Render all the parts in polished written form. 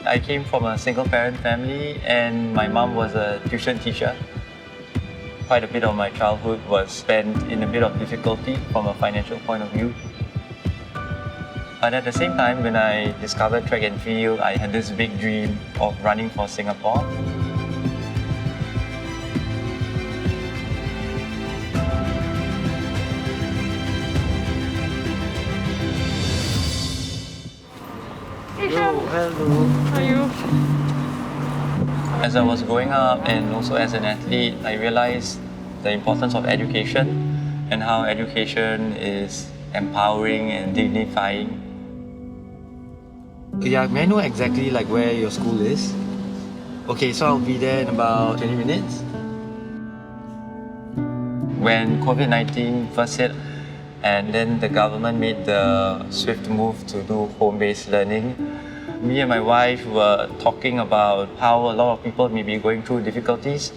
I came from a single-parent family and my mom was a tuition teacher. Quite a bit of my childhood was spent in a bit of difficulty from a financial point of view. But at the same time, when I discovered track and field, I had this big dream of running for Singapore. Hello. How are you? As I was growing up and also as an athlete, I realized the importance of education and how education is empowering and dignifying. Yeah, may I know exactly where your school is? Okay, so I'll be there in about 20 minutes. When COVID-19 first hit, and then the government made the swift move to do home-based learning, me and my wife were talking about how a lot of people may be going through difficulties,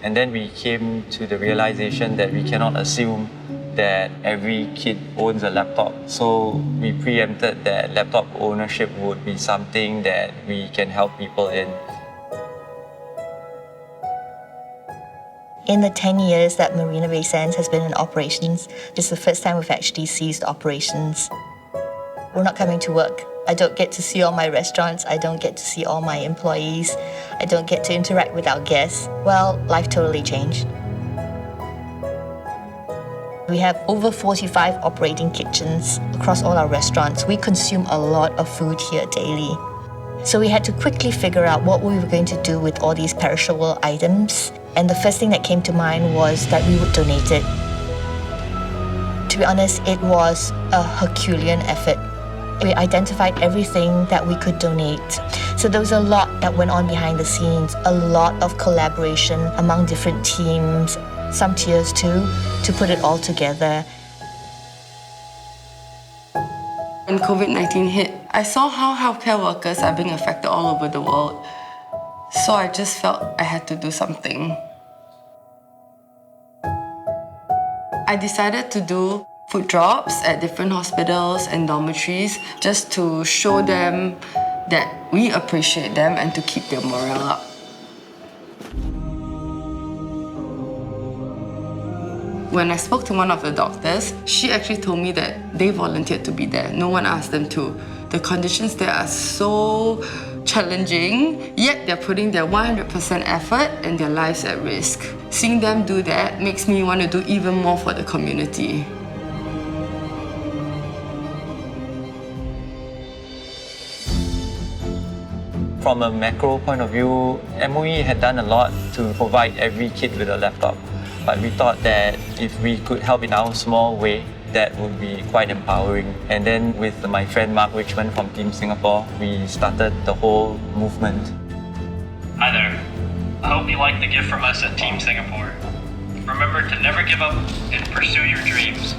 and then we came to the realization that we cannot assume that every kid owns a laptop. So we preempted that laptop ownership would be something that we can help people in. In the 10 years that Marina Bay Sands has been in operations, this is the first time we've actually ceased operations. We're not coming to work. I don't get to see all my restaurants. I don't get to see all my employees. I don't get to interact with our guests. Well, life totally changed. We have over 45 operating kitchens across all our restaurants. We consume a lot of food here daily. So we had to quickly figure out what we were going to do with all these perishable items. And the first thing that came to mind was that we would donate it. To be honest, it was a Herculean effort. We identified everything that we could donate. So there was a lot that went on behind the scenes, a lot of collaboration among different teams, some tears too, to put it all together. When COVID-19 hit, I saw how healthcare workers are being affected all over the world. So I just felt I had to do something. I decided to do food drops at different hospitals and dormitories just to show them that we appreciate them and to keep their morale up. When I spoke to one of the doctors, she actually told me that they volunteered to be there. No one asked them to. The conditions there are so challenging, yet they're putting their 100% effort and their lives at risk. Seeing them do that makes me want to do even more for the community. From a macro point of view, MOE had done a lot to provide every kid with a laptop. But we thought that if we could help in our small way, that would be quite empowering. And then with my friend Mark Richmond from Team Singapore, we started the whole movement. Hi there. I hope you like the gift from us at Team Singapore. Remember to never give up and pursue your dreams.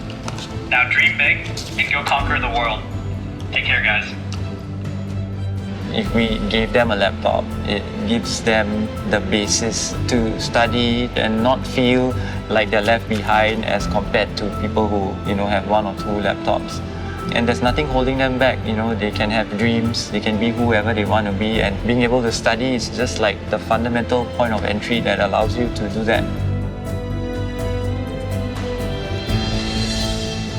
Now dream big and go conquer the world. Take care, guys. If we gave them a laptop, it gives them the basis to study and not feel like they're left behind as compared to people who, have one or two laptops. And there's nothing holding them back, they can have dreams, they can be whoever they want to be, and being able to study is just like the fundamental point of entry that allows you to do that.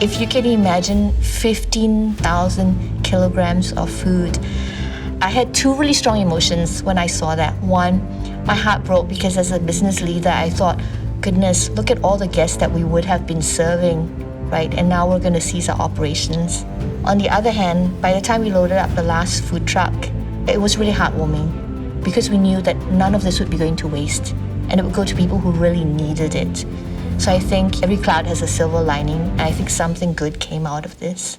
If you can imagine 15,000 kilograms of food, I had two really strong emotions when I saw that. One, my heart broke because as a business leader, I thought, goodness, look at all the guests that we would have been serving, right? And now we're going to cease our operations. On the other hand, by the time we loaded up the last food truck, it was really heartwarming because we knew that none of this would be going to waste and it would go to people who really needed it. So I think every cloud has a silver lining, and I think something good came out of this.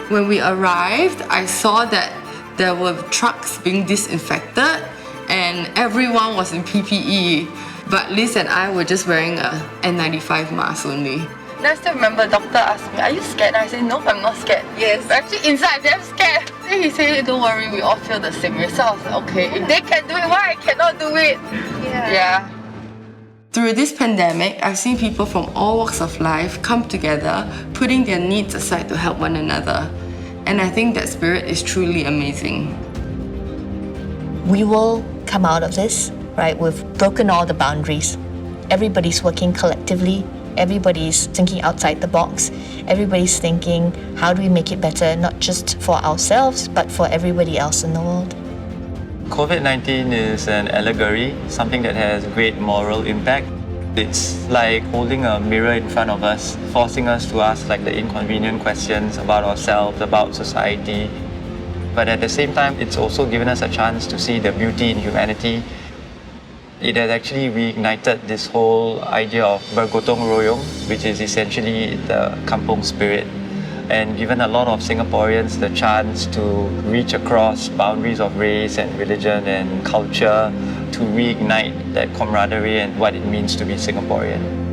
When we arrived, I saw that there were trucks being disinfected and everyone was in PPE. But Liz and I were just wearing a N95 mask only. And I still remember the doctor asked me, are you scared? And I said, no, I'm not scared. Yes. But actually inside, I'm scared. Then he said, don't worry, we all feel the same way. So I was like, okay, if they can do it, why I cannot do it? Yeah. Through this pandemic, I've seen people from all walks of life come together, putting their needs aside to help one another. And I think that spirit is truly amazing. We will come out of this, right? We've broken all the boundaries. Everybody's working collectively. Everybody's thinking outside the box. Everybody's thinking, how do we make it better, not just for ourselves, but for everybody else in the world? COVID-19 is an allegory, something that has great moral impact. It's like holding a mirror in front of us, forcing us to ask like the inconvenient questions about ourselves, about society. But at the same time, it's also given us a chance to see the beauty in humanity. It has actually reignited this whole idea of bergotong royong, which is essentially the kampong spirit, and given a lot of Singaporeans the chance to reach across boundaries of race and religion and culture to reignite that camaraderie and what it means to be Singaporean.